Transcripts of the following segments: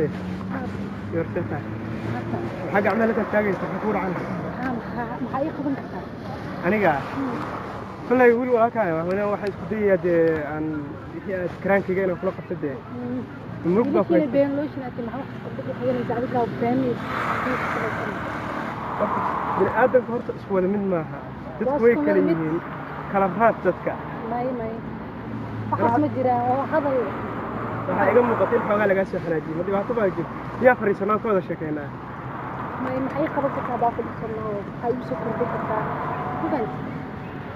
يورتي يورتي حاجة عملها تاجي تحكور عنها محايق بنكتها أنا قاعد كله يقول وهكذا هنا واحد قضية عن كران كي جينا خلق السدة المركبة كويس بين لوش نأتي معه حاجة نزعلك لو بيني بالآدم كهرت أسود من ماها تدخوي كليين كلامات تذكر ماي فحص مجرى هذا waxaa iga muuqata in xoogaa laga soo xanaajiyay ma dhibaato baa jirta yaa fariisanaa ka wada sheekeynaa maxay qaban kartaa baa fadhiisanaa waxay u soo kordhin kartaa kuban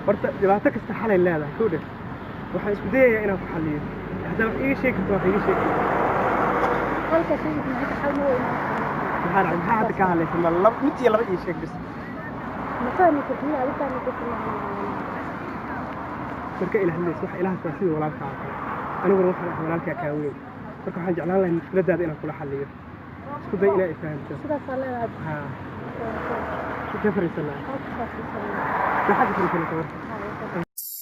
horta dhibaato kasta xalay leedahay soo dheh waxaan isku dayayaa inaan ku xalliyo haddana wax iiga sheegi karto wax iiga sheegi halka shay inta xal moo maxaa hadda ka hadlaysa ma laba mid iyo laba ii sheeg bis ma fahmi kartid adiga fahmi kartid marka ilaahay wax ilaahay taasi walaalka aniguna waxaan walaalka ka weyn marka waxaan jeclaan lahaa mushkiladaada inaan kula xalliyo isku day inaa ifahanto sidaas la leeyahay ha ka fariisanaa maxaa ka fariisanaa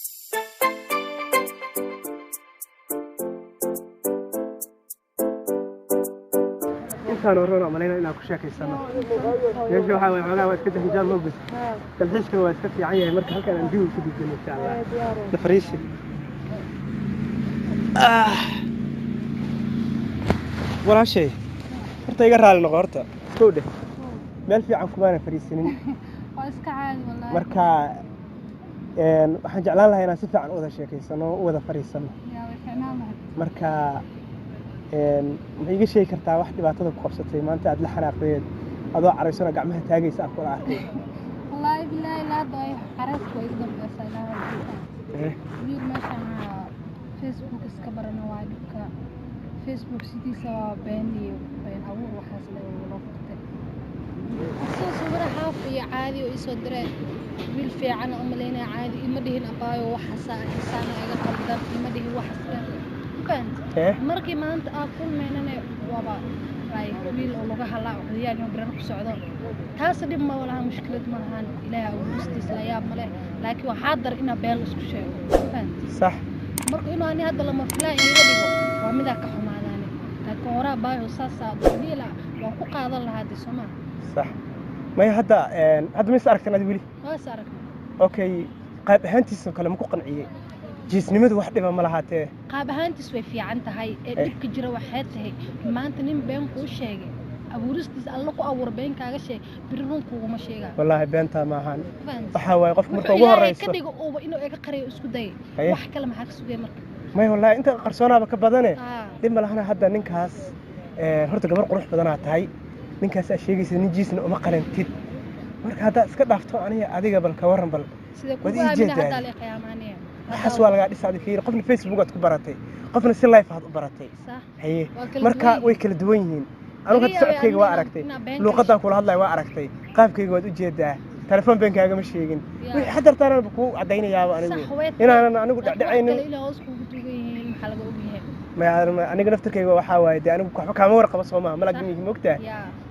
intaan orona malayna inaan ku sheekaysano meesha waxaa way xogaa waa iska dahijaal loo gud dalxiiska waa iska fiican yahay marka halkaan aan diiw ku gudbino insha Allah la fariisi walaashay horta iga raali noqo horta soo dheh meel fiican kumaana fariisinin waa iska caadi wallahi marka waxaan jeclaan lahaa inaan si fiican u wada sheekaysano u wada fariisano marka ma iga sheegi kartaa wax dhibaatada ku qabsatay maanta aad la xanaaqdeed adoo caraysana gacmaha taagaysa aan kula arkay wallahi billahi la day xaraas way iga dambaysaa ilaahay wiil meeshaan Facebook iska barana waa dhibka Facebook sidiisa waa been iyo been abuur waxaas loo furtay soo sawir xaaf iyo caadi oo isoo diray wiil fiican oo maleynaa caadi ima dhihin abaayo waxa insaan iga qaldan ima dhihin waxa kan markii maanta aan kulmeynana waba wiil oo laga halaa waxyaal iyo baran ku socdo taas dhib ma walaha mushkilad ma lahan ilaahay uu istiis la yaab male laakiin waxa dar ina been isku sheego kan صح marka inuu ani hadda lama filaan iga dhigo waa mid ka xumaadaan laakiin hore baayo saasa diila waa ku qaadan lahaa disoma صح ما هذا mis aragtan ad wili waa sarag okay qayb ahaantiisa kale ma ku qanciyay jiisnimadu wax dhiba ma lahaatee qaab ahaantiis way fiican tahay ee dhibka jira waxay tahay maanta nin been ku sheegay abuuristiis alla ku abuur been kaaga sheeg birrun kuuma sheega wallahi beenta ma ahan waxa way qof marka ugu horeyso ka dhigo oo inuu iga qariyo isku day wax kale ma ka sugay marka may wallahi inta qarsoonaaba ka badane dib ma lahana hadda ninkaas horta gabar qurux badan aad tahay ninkaas aad sheegaysa nin jiisna uma qarantid marka hadda iska dhaafto aniga adiga bal ka waran bal sida ku aamina hadda la qiyaamaanaya حسوا لقى ديساد في قفنا فيسبوك تكبرتي قفنا سي لايف هاد برتي صح هي marka way kala duwan yihiin anigu socodkayga waa aragtay luqadan kula hadlay waa aragtay qaabkayga waad u jeedaa telefoon beenkaaga ma sheegin way hadartaan ku cadaynayaa anigu inaan anigu dhacdhacaynin hoos ku duugayn waxa laga ogyahay ma aniga naftirkayga waxa waay anigu waxba kaama warqaba Soomaa ma lagin moogtaa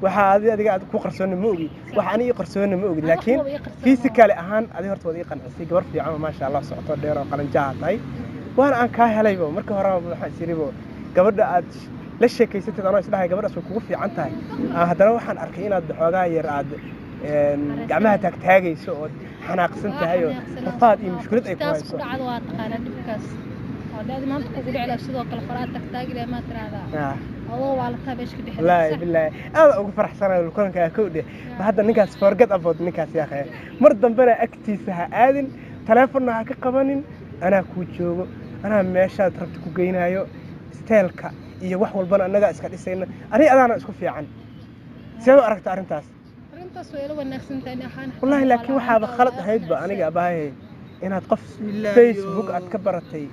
waxa adiga aad ku qarsoon ma ogi waxa aniga qarsoon ma ogi laakiin physically ahaan adiga horta wada ii qancisay gabar fiican ma sha Allah socoto dheer oo qalan jahatay waan aan ka helayba marka hore waxaan siribo gabadha aad la sheekaysatay anoo isdhahay gabadhaas way kugu fiican tahay haddana waxaan arkay inaad xoogaa yar aad gacmaha taagayso oo xanaaqsan tahay oo faad iyo mushkilad ay ku hayso dhacdo waa taqaan dhibkaas هذا ما تقول على سيدو كلا فراتك تاجي ما ترادا الله وعلى تابش كده لا بالله انا ugu faraxsanahay kulkanka koode hadda ninkaas forget about ninkaas yaa khay mar dambana agtiisaha aadin telefoonna ha ka qabanin ana ku joogo ana meesha rabta ku geynayo steelka iyo wax walbana anaga iska dhisayna ani adaana isku fiican sidoo aragta arintaas way la wanaagsan tahay ahaan wallahi laakiin waxa khalad ahayd ba aniga abaahay inaad qof Facebook aad ka baratay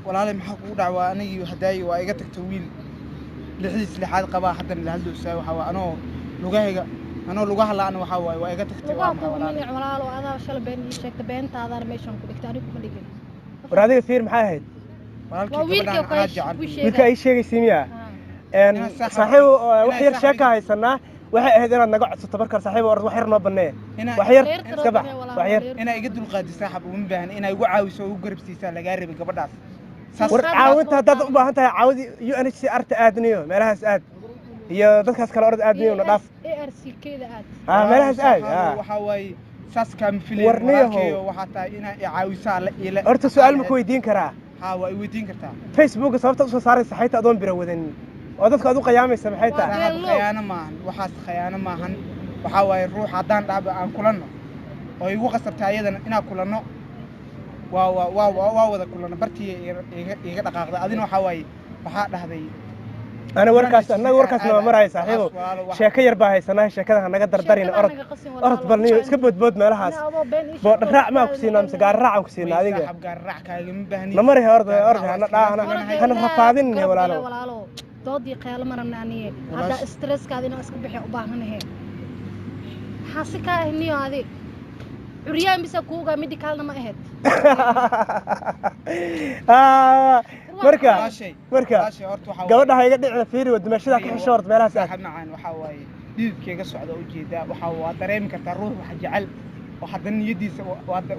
walaal maxaa kugu dhacwa anigi hadaay waa iga tagtay wiil lixdiis lixaad qaba hadan la hadlo saa waxa waa anoo lugaha la'aan waxa waa iga tagtay walaal oo adaa shal been ii sheegtay beentaada meeshan ku dhigtay anigu kuma dhigin waraadiga fiir maxay ahayd wiilka ay sheegaysiin miya saaxiib wax yar sheeka haysanaa waxay ahayd inaad naga codsato marka saaxiib wax yar noo banee wax yar iska bax wax yar ina iga dulqaadi saaxiib uma baahan ina igu caawiso oo garabsiisa laga rabay gabadhaas war caawinta dad u baahan tahay caawidi UNHCR ta aadniyo meelahaas aad iyo dadkaas kale orod aad una dhaaf ARCK-da aad meelahaas aad waxa way saas kaam filim warniyahow waxa tahay inaa i caawisaa la ila horta su'aal ma ku weydiin karaa waa i weydiin kartaa Facebook sababta u soo saaraysa xayta adoon bira wadan oo dadka aad u qiyaamaysa maxay tahay khiyaano maahan waxaas khiyaano maahan waxa way ruux haddaan dhaaba aan kulanno oo igu qasabtay ayadana inaan kulanno waa wada kulanno bartii iga dhaqaaqday adina waxa way waxaa dhahday أنا وركاس ما مراي صاحبه شاكة يربا هاي سنة شاكة هناك دردرين أرد بلني سكبت بود مالهاس بود راع ما كسينا مسجار راع كسينا هذيك نمري أرد أنا رفاضين ولا لا ضدي قيال مرنا نية هذا ستريس كذا ناس كبيح وباهنا هي حاسك هني هذه عريان بيسكوكا ميديكالنا ما إهد مركا gabadha hayga dhicna fiiri wad meeshada ka xishoort meelaha saaxib macaan waxa way diidkeyga socdo u jeeda waxa dareemi kartaa ruux wax jecel oo hadda niyadiisa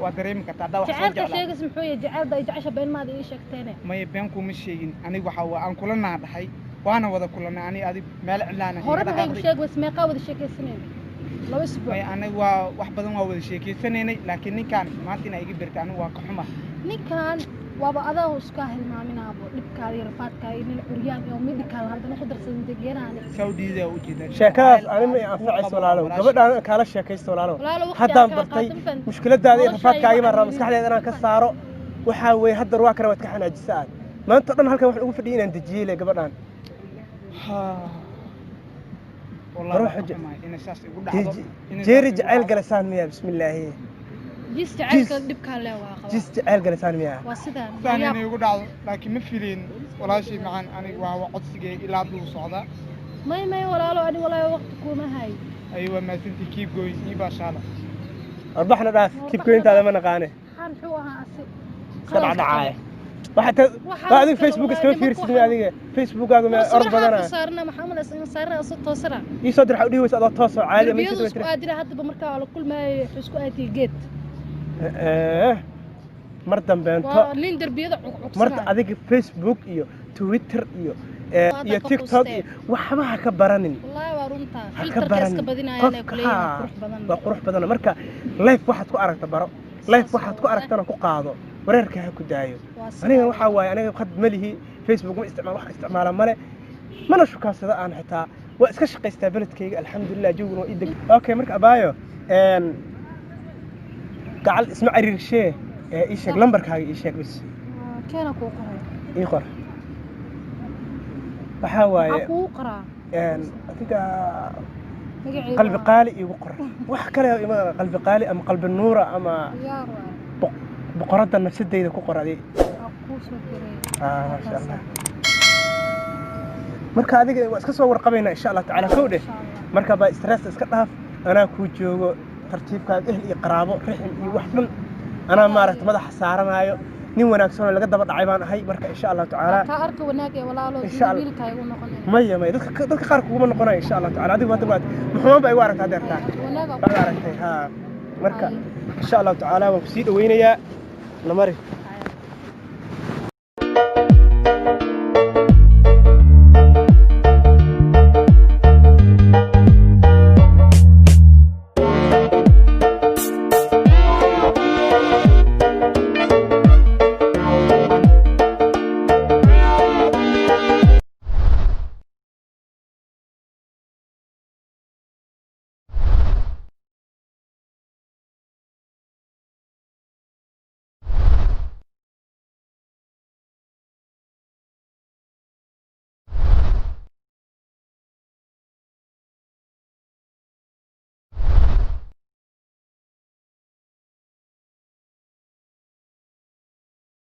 waa dareemi kartaa hadda wax soo jecel sheegas muxuu yahay jecelda ay jecesha been maad ii sheegteen may been kuma sheegin aniga waxa waa aan kulana dhaxay waana wada kulana ani adi meel cilaana hore ma sheeg bas meeqa wada sheekaysaneen laba isbuuc may aniga waa wax badan waa wada sheekaysaneenay laakiin ninkan maanta inay iga birta aniga waa ka xuma ninkan waaba adaa iska hilmaaminaabo dhibkaada iyo rafaadkaada in curyaan iyo medical hadana ku darsan deegaanaan Saudida u jeedaa sheekadaas anima anfacayso walaalo gabadhaan kala sheekaysto walaalo haddaan bartay mushkiladaada iyo rafaadkaaga baan rabaa maskaxdeeda inaan ka saaro waxa weey hadda waa kana wad ka xanaajisaa maanta dhan halkan wax ugu fadhiyo inaan dajiyay gabadhaan wallahi ina saas igu dhacdo jeeri jacayl galasaan miya bismillaahi جيست عيل دبك له واقع جيست عيل قلتان مياه واسدان ثاني يقول دعوة لكن مفيلين ولا شيء معن أنا وهو قدسي إلى عبد الصعداء ما ولا له أنا ولا وقتكم ما هاي أيوة ما سنتي كيف جوي يبقى شاله أربحنا داس كيف كوين هذا ما نقانه حنحوها سبع دعاية وحتى هذا فيسبوك اسمه فيرسني هذه فيسبوك هذا ما أربع بدنا صارنا محمد صارنا صوت وسرع يصدر حولي وسأل تواصل عادي ما يصير قادر حتى بمركب على كل ما يحسكوا أتي جيت مرتم بينتو ليندر بيضع مرت أذيك فيسبوك إيو تويتر إيو إيو تيك توك وحما هكبرانين والله ورنتا فلتر كاسك بدينا أنا كلينا قروح بدنا مركا لايف واحد كو أركت برا لايف واحد كو أركتنا كو قاضو وريرك هكو دايو أنا وحا واي أنا قد مليه فيسبوك ما استعمال واحد استعماله ماله ما نشوف كاسة أنا حتى وإسكش قيستا بلدكي الحمد لله جونا إيدك أوكي مركا أبايو قال اسمع عرير شيء إيشك لمبرك هاي إيشك بس كأنا كوقرا يقرأ بحاول كوقرا أكيد قلب قالي يقرأ وحكى إما قلب قالي أم قلب النور أما بقرة النفس دي إذا كوقرا دي ما شاء الله مركا هذه واسكسوا ورقبينا إن شاء الله تعالى كوده مركا باسترس اسكتها أنا كوجو ترتيبك أهل قرابة رحم يوحدن أنا ما رحت مدح سارنايو نين وناكسون لقد دبر عيبان هاي مركا إن شاء الله تعالى كأرك وناقي ولا لو زميل كاي ونقنا مية دك خارك ومن نقنا إن شاء الله تعالى هذه وقت محمد بيوارك هذا ارتاح بيوارك ها مركا إن شاء الله تعالى وبسيط وين يا نمر